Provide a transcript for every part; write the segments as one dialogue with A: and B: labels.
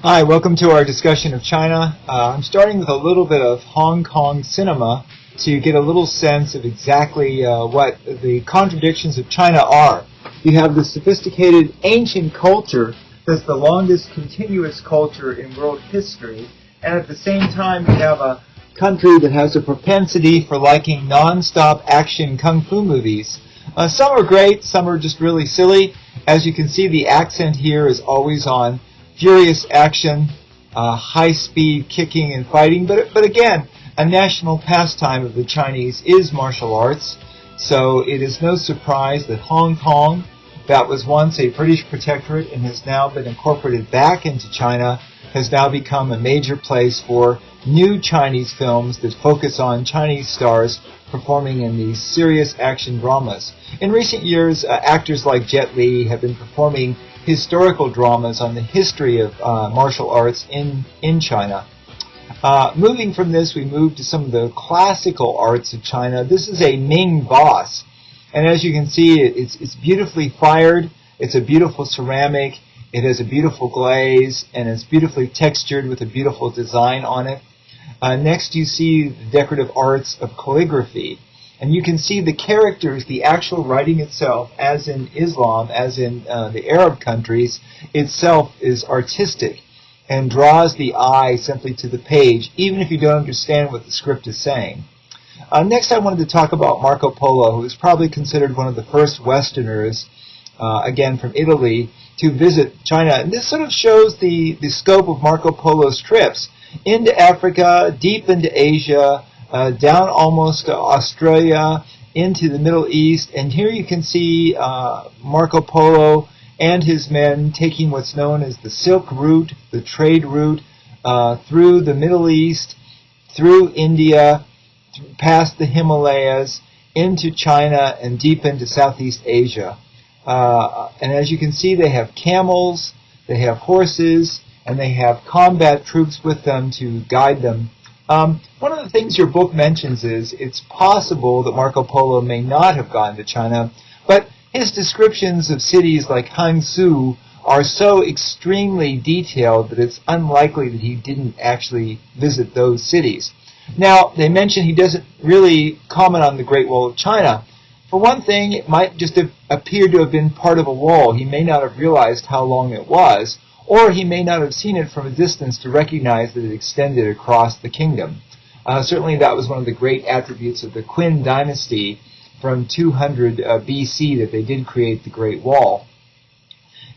A: Hi, welcome to our discussion of China. I'm starting with a little bit of Hong Kong cinema to get a little sense of exactly what the contradictions of China are. You have the sophisticated ancient culture that's the longest continuous culture in world history, and at the same time you have a country that has a propensity for liking non-stop action kung fu movies. Some are great, some are just really silly. As you can see, the accent here is always on furious action, high-speed kicking and fighting, but again, a national pastime of the Chinese is martial arts, so it is no surprise that Hong Kong, that was once a British protectorate and has now been incorporated back into China, has now become a major place for new Chinese films that focus on Chinese stars performing in these serious action dramas. In recent years, actors like Jet Li have been performing historical dramas on the history of martial arts in China. Moving from this, we move to some of the classical arts of China. This is a Ming boss, and as you can see, it's beautifully fired. It's a beautiful ceramic. It has a beautiful glaze, and it's beautifully textured with a beautiful design on it. Next, you see the decorative arts of calligraphy. And you can see the characters, the actual writing itself, as in Islam, as in the Arab countries, itself is artistic and draws the eye simply to the page, even if you don't understand what the script is saying. Next, I wanted to talk about Marco Polo, who is probably considered one of the first Westerners, again from Italy, to visit China. And this sort of shows the scope of Marco Polo's trips into Africa, deep into Asia, down almost to Australia, into the Middle East, and here you can see Marco Polo and his men taking what's known as the Silk Route, the trade route, through the Middle East, through India, past the Himalayas, into China, and deep into Southeast Asia. And as you can see, they have camels, they have horses, and they have combat troops with them to guide them. One of the things your book mentions is it's possible that Marco Polo may not have gone to China, but his descriptions of cities like Hangzhou are so extremely detailed that it's unlikely that he didn't actually visit those cities. Now, they mention he doesn't really comment on the Great Wall of China. For one thing, it might just have appeared to have been part of a wall. He may not have realized how long it was, or he may not have seen it from a distance to recognize that it extended across the kingdom. Certainly that was one of the great attributes of the Qin dynasty from 200 BC, that they did create the Great Wall.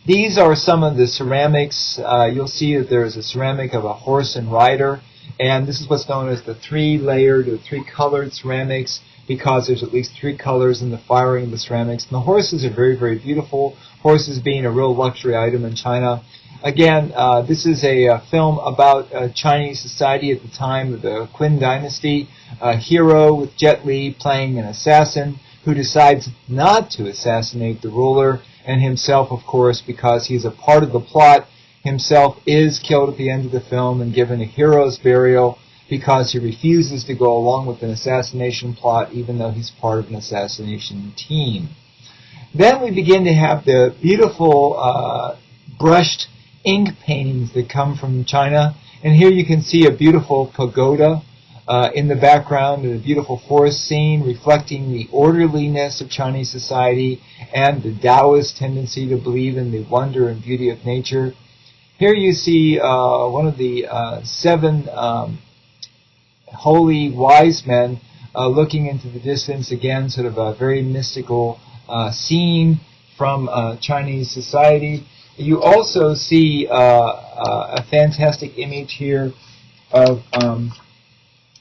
A: These are some of the ceramics. You'll see that there is a ceramic of a horse and rider, and this is what's known as the three-layered or three-colored ceramics, because there's at least three colors in the firing of the ceramics. And the horses are very, very beautiful, horses being a real luxury item in China. Again, this is a film about Chinese society at the time of the Qin dynasty. A hero with Jet Li playing an assassin who decides not to assassinate the ruler, and himself, of course, because he's a part of the plot, himself is killed at the end of the film and given a hero's burial because he refuses to go along with an assassination plot even though he's part of an assassination team. Then we begin to have the beautiful brushed ink paintings that come from China, and here you can see a beautiful pagoda in the background and a beautiful forest scene reflecting the orderliness of Chinese society and the Taoist tendency to believe in the wonder and beauty of nature. Here you see one of the seven holy wise men looking into the distance, again sort of a very mystical scene from Chinese society. You also see a fantastic image here of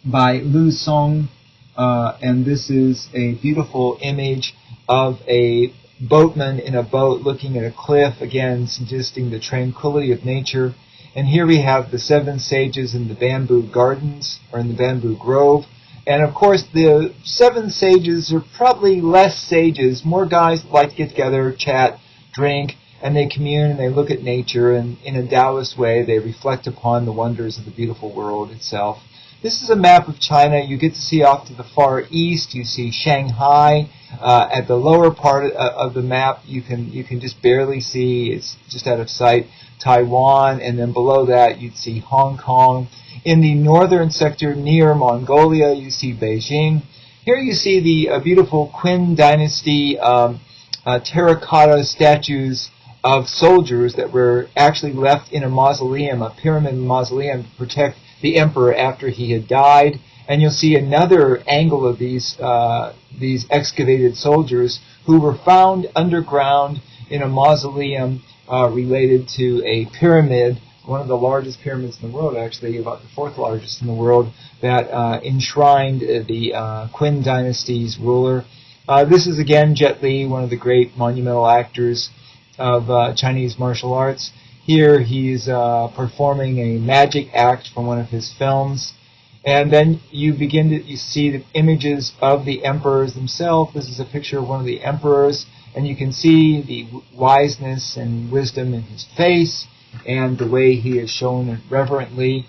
A: by Lu Song, and this is a beautiful image of a boatman in a boat looking at a cliff, again suggesting the tranquility of nature. And here we have the seven sages in the bamboo gardens, or in the bamboo grove. And of course the seven sages are probably less sages, more guys that like to get together, chat, drink, and they commune and they look at nature, and in a Taoist way they reflect upon the wonders of the beautiful world itself. This is a map of China. You get to see off to the far east. You see Shanghai. At the lower part of the map, you can just barely see. It's just out of sight. Taiwan, and then below that you'd see Hong Kong. In the northern sector near Mongolia, you see Beijing. Here you see the beautiful Qin Dynasty terracotta statues of soldiers that were actually left in a mausoleum, a pyramid mausoleum, to protect the emperor after he had died. And you'll see another angle of these excavated soldiers who were found underground in a mausoleum related to a pyramid, one of the largest pyramids in the world, actually, about the fourth largest in the world, that enshrined the Qin Dynasty's ruler. This is again Jet Li, one of the great monumental actors of Chinese martial arts. Here he's performing a magic act from one of his films. And then you see the images of the emperors themselves. This is a picture of one of the emperors, and you can see the wiseness and wisdom in his face and the way he is shown it reverently.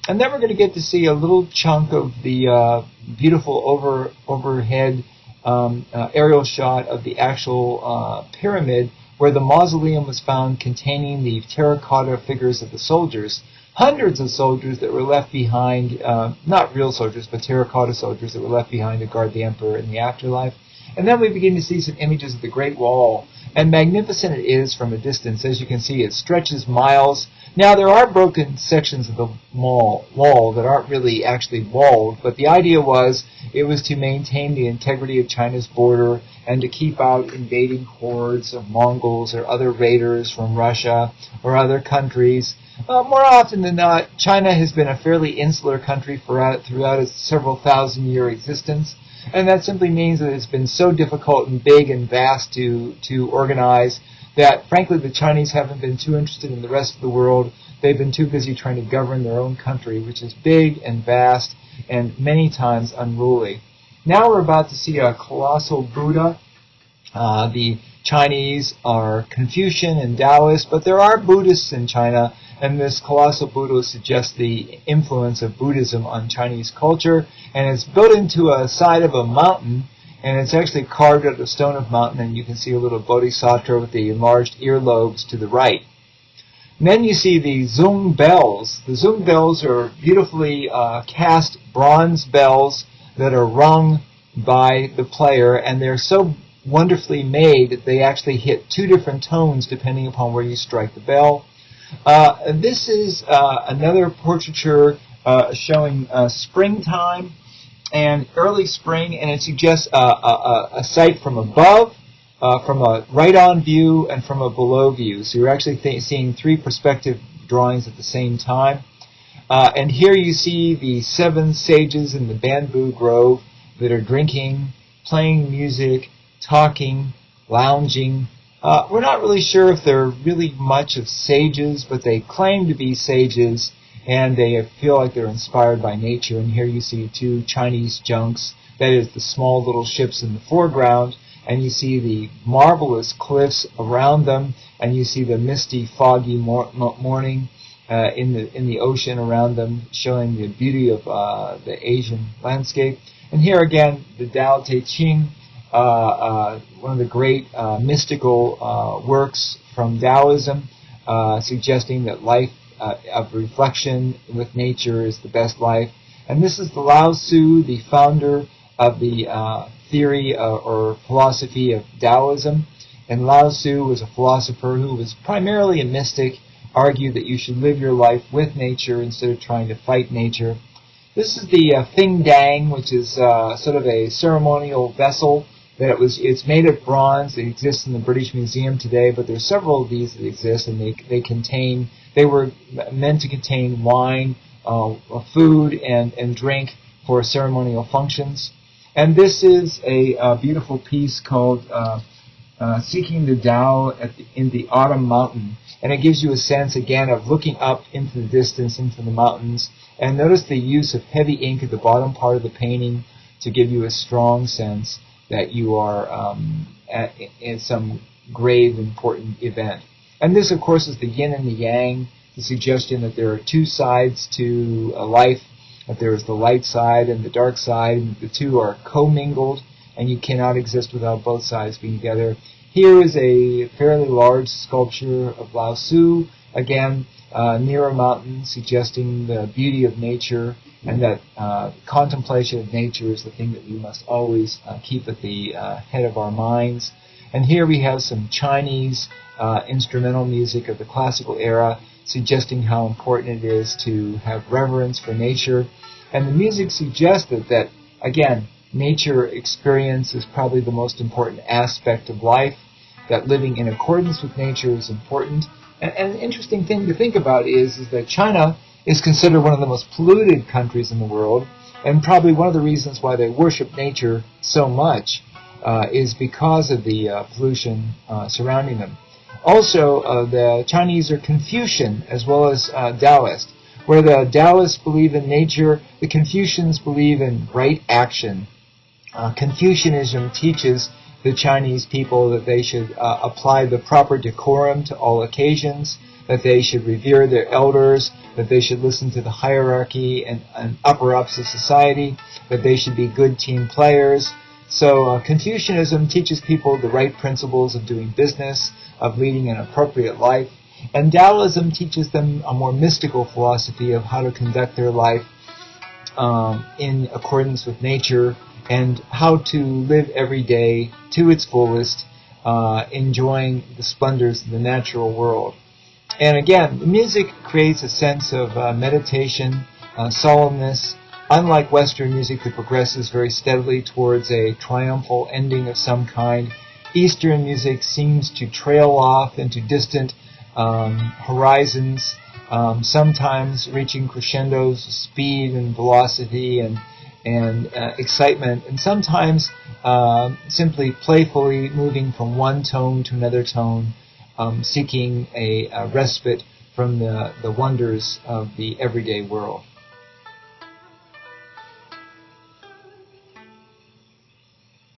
A: And then we're going to get to see a little chunk of the beautiful overhead aerial shot of the actual pyramid, where the mausoleum was found containing the terracotta figures of the soldiers. Hundreds of soldiers that were left behind, not real soldiers, but terracotta soldiers that were left behind to guard the emperor in the afterlife. And then we begin to see some images of the Great Wall. And magnificent it is from a distance. As you can see, it stretches miles. Now, there are broken sections of the wall that aren't really actually walled, but the idea was it was to maintain the integrity of China's border and to keep out invading hordes of Mongols or other raiders from Russia or other countries. More often than not, China has been a fairly insular country throughout its several thousand-year existence, and that simply means that it's been so difficult and big and vast to organize that, frankly, the Chinese haven't been too interested in the rest of the world. They've been too busy trying to govern their own country, which is big and vast and many times unruly. Now we're about to see a colossal Buddha. The Chinese are Confucian and Taoist, but there are Buddhists in China, and this colossal Buddha suggests the influence of Buddhism on Chinese culture, and it's built into a side of a mountain, and it's actually carved out of stone of mountain, and you can see a little bodhisattva with the enlarged earlobes to the right. And then you see the Zung bells. The Zung bells are beautifully cast bronze bells that are rung by the player, and they're so wonderfully made that they actually hit two different tones depending upon where you strike the bell. This is another portraiture showing springtime and early spring, and it suggests a sight from above, from a right-on view, and from a below view. So you're actually seeing three perspective drawings at the same time. And here you see the 7 sages in the bamboo grove that are drinking, playing music, talking, lounging. We're not really sure if they're really much of sages, but they claim to be sages, and they feel like they're inspired by nature. And here you see 2 Chinese junks, that is the small little ships in the foreground, and you see the marvelous cliffs around them, and you see the misty, foggy morning in the ocean around them, showing the beauty of the Asian landscape. And here again, the Tao Te Ching, one of the great mystical works from Taoism, suggesting that life of reflection with nature is the best life. And this is the Lao Tzu, the founder of the theory or philosophy of Taoism. And Lao Tzu was a philosopher who was primarily a mystic, argued that you should live your life with nature instead of trying to fight nature. This is the Fing Dang, which is sort of a ceremonial vessel. It's made of bronze. It exists in the British Museum today, but there's several of these that exist, and they were meant to contain wine, food, and drink for ceremonial functions. And this is a beautiful piece called Seeking the Tao in the Autumn Mountain. And it gives you a sense, again, of looking up into the distance, into the mountains. And notice the use of heavy ink at the bottom part of the painting to give you a strong sense that you are in some grave, important event. And this, of course, is the yin and the yang, the suggestion that there are 2 sides to a life, that there is the light side and the dark side, and the two are commingled, and you cannot exist without both sides being together. Here is a fairly large sculpture of Lao Tzu, again, near a mountain, suggesting the beauty of nature, and that contemplation of nature is the thing that we must always keep at the head of our minds. And here we have some Chinese instrumental music of the classical era, suggesting how important it is to have reverence for nature. And the music suggested that, again, nature experience is probably the most important aspect of life, that living in accordance with nature is important. And an interesting thing to think about is that China is considered one of the most polluted countries in the world, and probably one of the reasons why they worship nature so much is because of the pollution surrounding them. Also, the Chinese are Confucian as well as Taoist. Where the Taoists believe in nature, the Confucians believe in right action. Confucianism teaches the Chinese people that they should apply the proper decorum to all occasions, that they should revere their elders, that they should listen to the hierarchy and upper-ups of society, that they should be good team players. So Confucianism teaches people the right principles of doing business, of leading an appropriate life. And Taoism teaches them a more mystical philosophy of how to conduct their life in accordance with nature, and how to live every day to its fullest, enjoying the splendors of the natural world. And again, the music creates a sense of meditation, solemnness. Unlike Western music that progresses very steadily towards a triumphal ending of some kind, Eastern music seems to trail off into distant horizons, sometimes reaching crescendos of speed and velocity and excitement, and sometimes simply playfully moving from one tone to another tone, seeking a respite from the wonders of the everyday world.